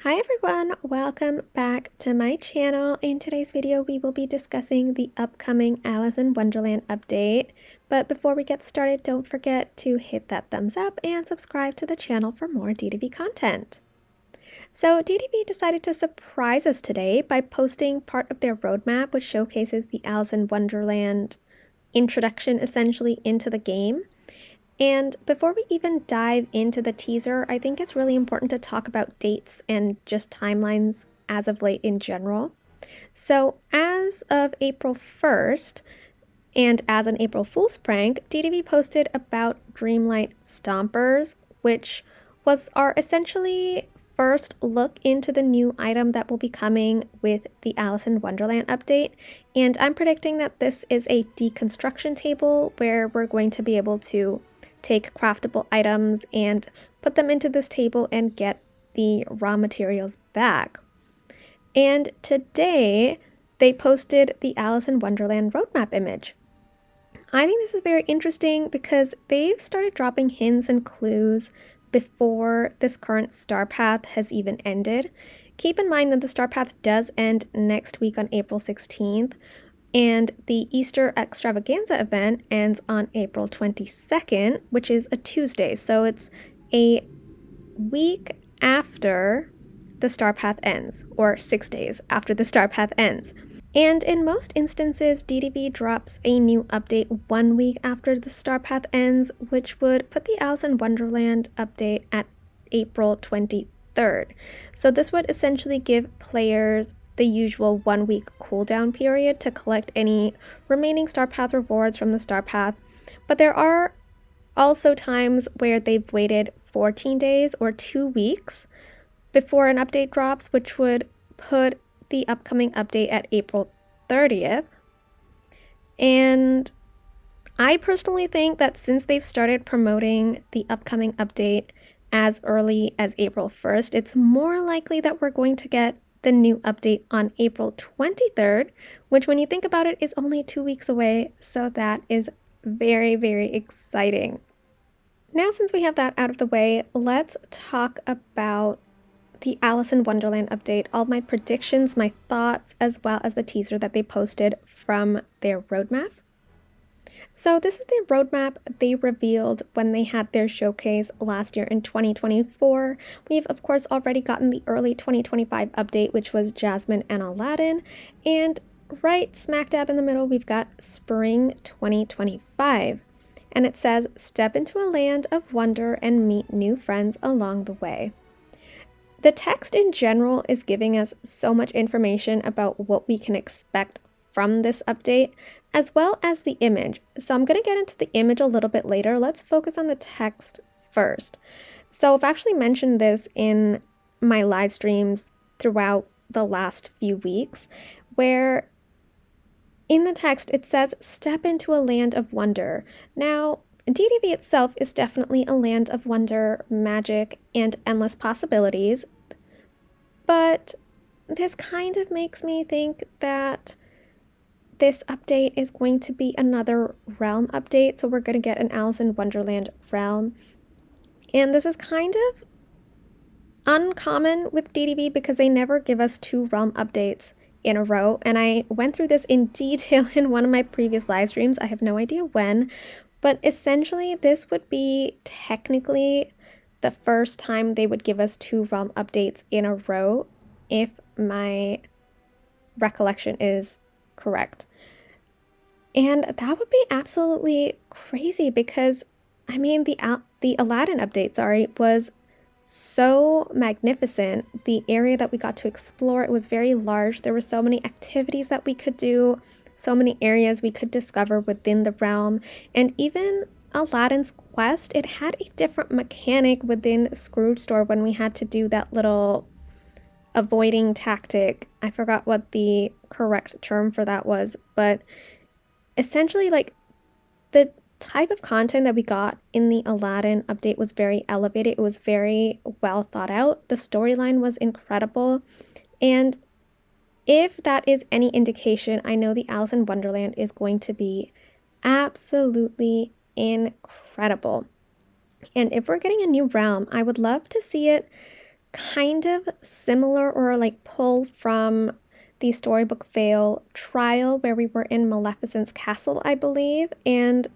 Hi everyone, welcome back to my channel. In today's video, we will be discussing the upcoming Alice in Wonderland update. But before we get started, don't forget to hit that thumbs up and subscribe to the channel for more DDV content. So DDV decided to surprise us today by posting part of their roadmap, which showcases the Alice in Wonderland introduction essentially into the game. And before we even dive into the teaser, I think it's really important to talk about dates and just timelines as of late in general. So as of April 1st, and as an April Fool's prank, DDV posted about Dreamlight Stompers, which was our essentially first look into the new item that will be coming with the Alice in Wonderland update. And I'm predicting that this is a deconstruction table where we're going to be able to take craftable items and put them into this table and get the raw materials back. And today they posted the Alice in Wonderland roadmap image. I think this is very interesting because they've started dropping hints and clues before this current star path has even ended. Keep in mind that the star path does end next week on April 16th, and the Easter Extravaganza event ends on April 22nd, which is a Tuesday. So it's a week after the star path ends, or 6 days after the star path ends. And in most instances, DDV drops a new update 1 week after the star path ends, which would put the Alice in Wonderland update at April 23rd. So this would essentially give players the usual 1 week cooldown period to collect any remaining star path rewards from the star path. But there are also times where they've waited 14 days or 2 weeks before an update drops, which would put the upcoming update at April 30th. And I personally think that since they've started promoting the upcoming update as early as April 1st, it's more likely that we're going to get the new update on April 23rd, which when you think about it is only 2 weeks away, so that is very, very exciting. Now, since we have that out of the way, let's talk about the Alice in Wonderland update, all my predictions, my thoughts, as well as the teaser that they posted from their roadmap. So this is the roadmap they revealed when they had their showcase last year in 2024. We've of course already gotten the early 2025 update, which was Jasmine and Aladdin, and right smack dab in the middle we've got spring 2025. And it says, step into a land of wonder and meet new friends along the way. The text in general is giving us so much information about what we can expect from this update, as well as the image. So I'm going to get into the image a little bit later. Let's focus on the text first. So I've actually mentioned this in my live streams throughout the last few weeks, where in the text it says, step into a land of wonder. Now, DDV itself is definitely a land of wonder, magic, and endless possibilities, but this kind of makes me think that this update is going to be another realm update, so we're going to get an Alice in Wonderland realm. And this is kind of uncommon with DDV because they never give us 2 realm updates in a row, and I went through this in detail in one of my previous live streams. I have no idea when, but essentially this would be technically the first time they would give us 2 realm updates in a row, if my recollection is correct. And that would be absolutely crazy because, I mean, the Aladdin update, was so magnificent. The area that we got to explore, it was very large. There were so many activities that we could do, so many areas we could discover within the realm. And even Aladdin's quest, it had a different mechanic within Scrooge Store when we had to do that little avoiding tactic. I forgot what the correct term for that was, but essentially, like, the type of content that we got in the Aladdin update was very elevated. It was very well thought out. The storyline was incredible. And if that is any indication, I know the Alice in Wonderland is going to be absolutely incredible. And if we're getting a new realm, I would love to see it kind of similar or like pull from the Storybook Vale trial where we were in Maleficent's castle, I believe, and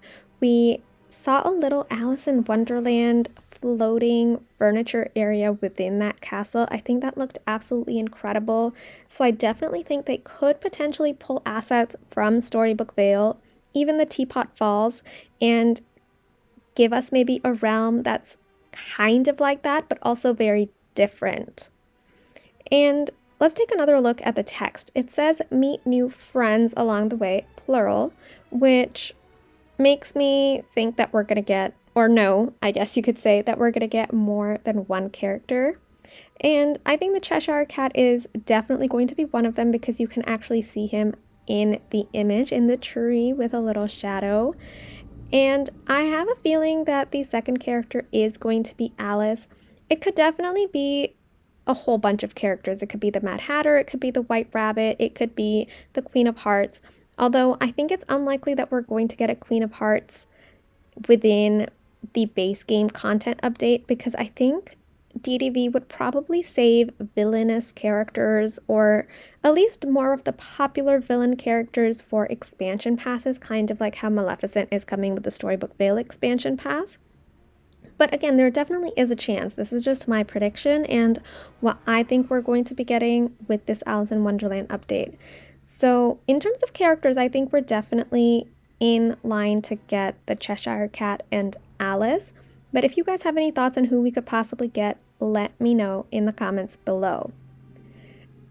we saw a little Alice in Wonderland floating furniture area within that castle. I think that looked absolutely incredible. So I definitely think they could potentially pull assets from Storybook Vale, even the Teapot Falls, and give us maybe a realm that's kind of like that, but also very different. And let's take another look at the text. It says meet new friends along the way, plural, which makes me think that we're going to get, or no, I guess you could say that we're going to get more than one character. And I think the Cheshire Cat is definitely going to be one of them because you can actually see him in the image in the tree with a little shadow. And I have a feeling that the second character is going to be Alice. It could definitely be a whole bunch of characters. It could be the Mad Hatter, it could be the White Rabbit, it could be the Queen of Hearts. Although I think it's unlikely that we're going to get a Queen of Hearts within the base game content update because I think DDV would probably save villainous characters or at least more of the popular villain characters for expansion passes, kind of like how Maleficent is coming with the Storybook Vale expansion pass. But again, there definitely is a chance. This is just my prediction and what I think we're going to be getting with this Alice in Wonderland update. So in terms of characters, I think we're definitely in line to get the Cheshire Cat and Alice. But if you guys have any thoughts on who we could possibly get, let me know in the comments below.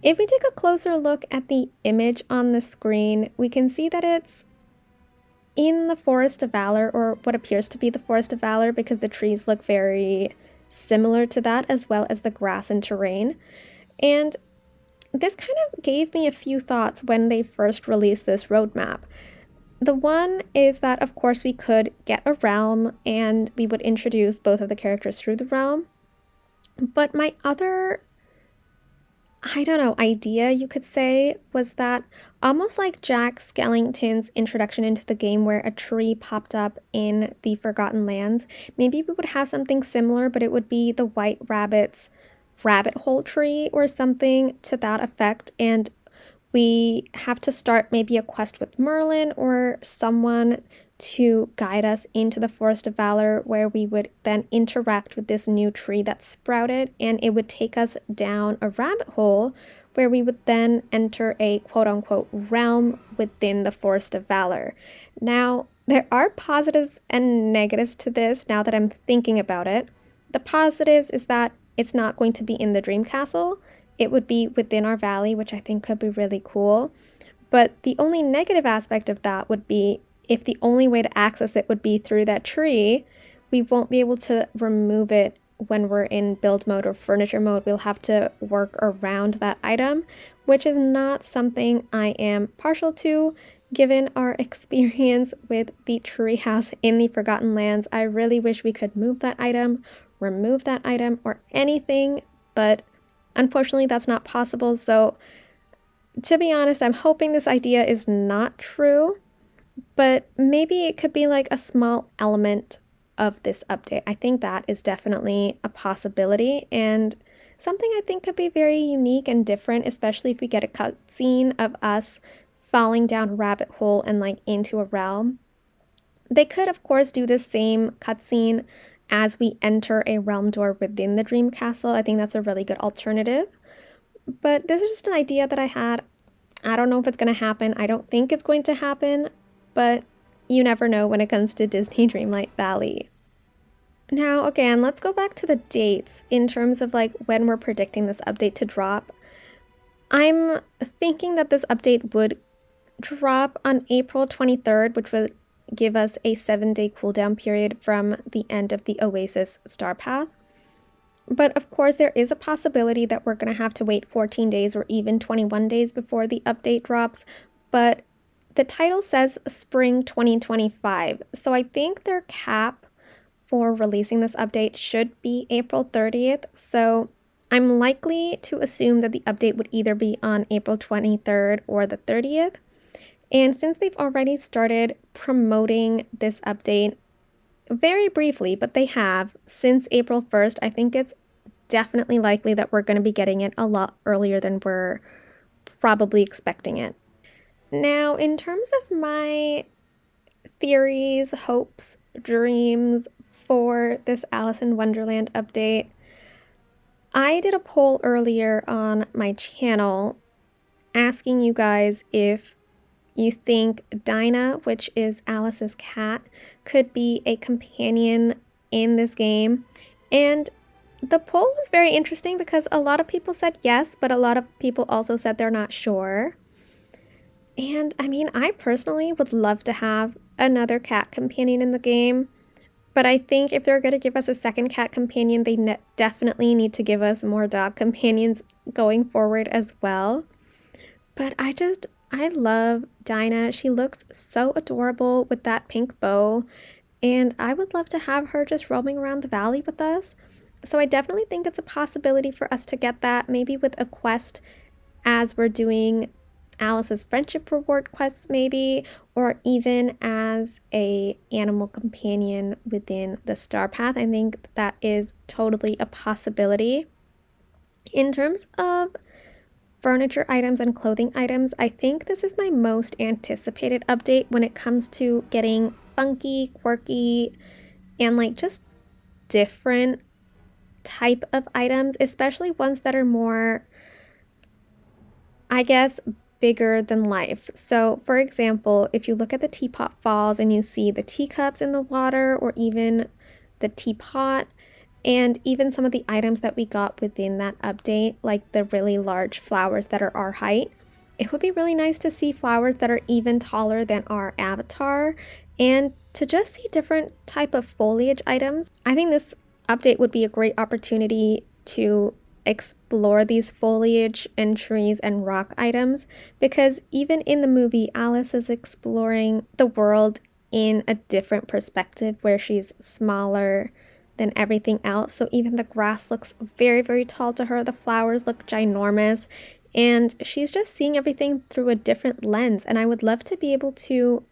If we take a closer look at the image on the screen, we can see that it's in the Forest of Valor, or what appears to be the Forest of Valor, because the trees look very similar to that, as well as the grass and terrain. And this kind of gave me a few thoughts when they first released this roadmap. The one is that, of course, we could get a realm and we would introduce both of the characters through the realm. But my other, idea you could say was that almost like Jack Skellington's introduction into the game where a tree popped up in the Forgotten Lands, maybe we would have something similar, but it would be the White Rabbit's rabbit hole tree or something to that effect, and we have to start maybe a quest with Merlin or someone to guide us into the Forest of Valor where we would then interact with this new tree that sprouted, and it would take us down a rabbit hole where we would then enter a quote-unquote realm within the Forest of Valor. Now, there are positives and negatives to this now that I'm thinking about it. The positives is that it's not going to be in the Dream Castle. It would be within our valley, which I think could be really cool. But the only negative aspect of that would be if the only way to access it would be through that tree, we won't be able to remove it when we're in build mode or furniture mode. We'll have to work around that item, which is not something I am partial to. Given our experience with the treehouse in the Forgotten Lands, I really wish we could move that item, remove that item, or anything, but unfortunately that's not possible. So to be honest, I'm hoping this idea is not true, but maybe it could be like a small element of this update. I think that is definitely a possibility and something I think could be very unique and different, especially if we get a cutscene of us falling down a rabbit hole and like into a realm. They could, of course, do the same cutscene as we enter a realm door within the Dream Castle. I think that's a really good alternative. But this is just an idea that I had. I don't know if it's going to happen. I don't think it's going to happen, but you never know when it comes to Disney Dreamlight Valley. Now, again, let's go back to the dates in terms of like when we're predicting this update to drop. I'm thinking that this update would drop on April 23rd, which would give us a 7-day cooldown period from the end of the Oasis Star Path. But of course, there is a possibility that we're going to have to wait 14 days or even 21 days before the update drops. But the title says Spring 2025. So I think their cap for releasing this update should be April 30th. So I'm likely to assume that the update would either be on April 23rd or the 30th. And since they've already started promoting this update very briefly, but they have since April 1st, I think it's definitely likely that we're going to be getting it a lot earlier than we're probably expecting it. Now, in terms of my theories, hopes, dreams for this Alice in Wonderland update, I did a poll earlier on my channel asking you guys if you think Dinah, which is Alice's cat, could be a companion in this game. And the poll was very interesting because a lot of people said yes, but a lot of people also said they're not sure. And I mean, I personally would love to have another cat companion in the game, but I think if they're going to give us a second cat companion, they definitely need to give us more dog companions going forward as well. But I love Dinah. She looks so adorable with that pink bow, and I would love to have her just roaming around the valley with us. So I definitely think it's a possibility for us to get that, maybe with a quest as we're doing Alice's friendship reward quests maybe, or even as a animal companion within the Star Path. I think that is totally a possibility. In terms of furniture items and clothing items, I think this is my most anticipated update when it comes to getting funky, quirky, and like just different type of items, especially ones that are more, I guess, bigger than life. So, for example, if you look at the Teapot Falls and you see the teacups in the water, or even the teapot, and even some of the items that we got within that update, like the really large flowers that are our height, it would be really nice to see flowers that are even taller than our avatar, and to just see different type of foliage items. I think this update would be a great opportunity to explore these foliage and trees and rock items, because even in the movie, Alice is exploring the world in a different perspective where she's smaller than everything else. So even the grass looks very, very tall to her. The flowers look ginormous, and she's just seeing everything through a different lens. And I would love to be able to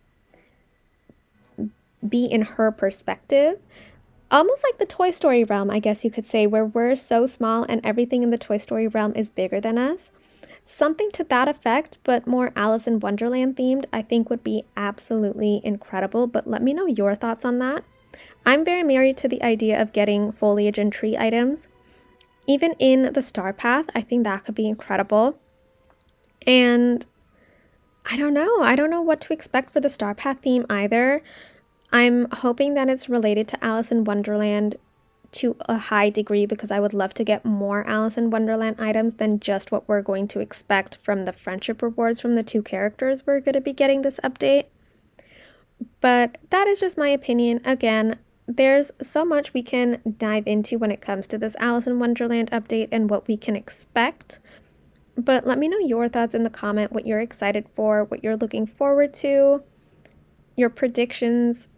be in her perspective. Almost like the Toy Story realm, I guess you could say, where we're so small and everything in the Toy Story realm is bigger than us. Something to that effect, but more Alice in Wonderland themed, I think would be absolutely incredible. But let me know your thoughts on that. I'm very married to the idea of getting foliage and tree items. Even in the Star Path, I think that could be incredible. And I don't know what to expect for the Star Path theme either. I'm hoping that it's related to Alice in Wonderland to a high degree, because I would love to get more Alice in Wonderland items than just what we're going to expect from the friendship rewards from the two characters we're going to be getting this update. But that is just my opinion. Again, there's so much we can dive into when it comes to this Alice in Wonderland update and what we can expect. But let me know your thoughts in the comment, what you're excited for, what you're looking forward to, your predictions,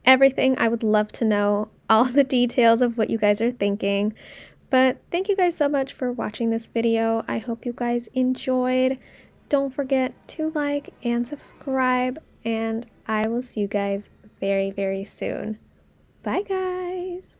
everything. I would love to know all the details of what you guys are thinking. But thank you guys so much for watching this video. I hope you guys enjoyed. Don't forget to like and subscribe, and I will see you guys very, very soon. Bye, guys.